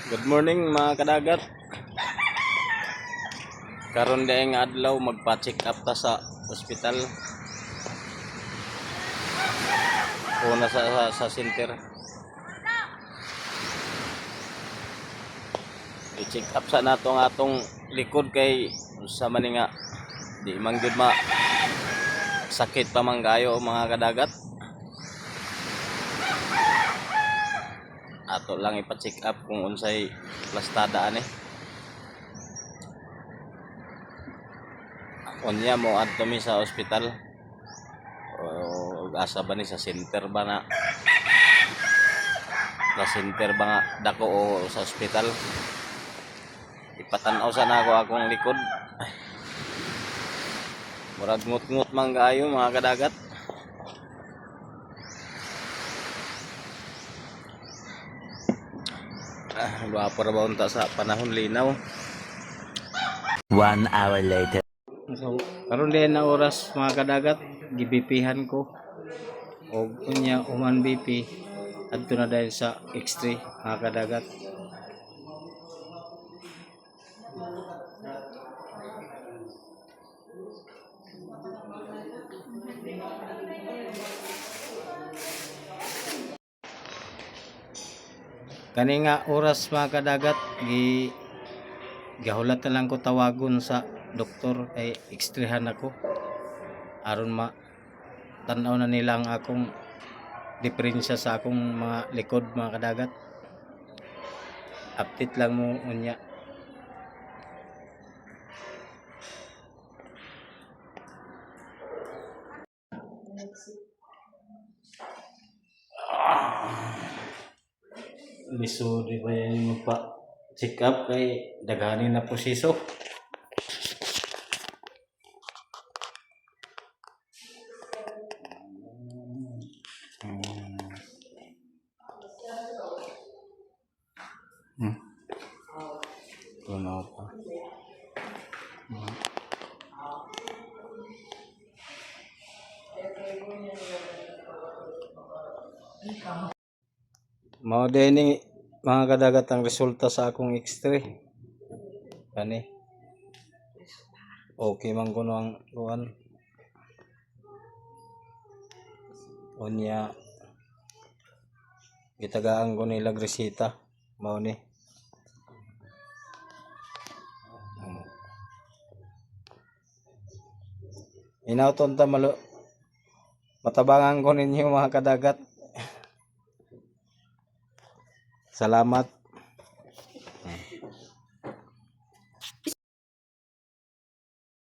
Good morning mga kadagat. Karon daing adlaw magpa-check up ta sa ospital. Una sa center. I-check up sa natong atong likod kay sa man nga di man gyud ma sakit pa man kayo mga kadagat. Ato lang ipa-check up kung unsay plastada ani. Unya mo adto mi sa ospital. O asa ba ni sa center ba na? Sa center ba nga dako o sa ospital? Ipatan-aw sa nako akong likod. Murag ngut-ngut man kaayo mga kadagat. Wapor ba unta sa panahon linaw. 1 hour later. So, karon din na oras mga kadagat, gibipihan ko. O unya uman BP adto na dahil sa X3 mga kadagat. Kani nga oras mga kadagat gahulat na lang ko tawagon sa doktor kay X3han ako aron tanaw na nila ang akong diferensya sa akong mga likod mga kadagat. Update lang mo unya. Lisod ba yan magpa check up kay daghanin na proseso. Tunaw pa. Mao din mga kadagat ang resulta sa akong X3. Kani. Okay man kuno ang kuan. Unya gitagaan ko nila resita. Mao ni. Inauton ta matabangan ko ninyo mga kadagat. Salamat.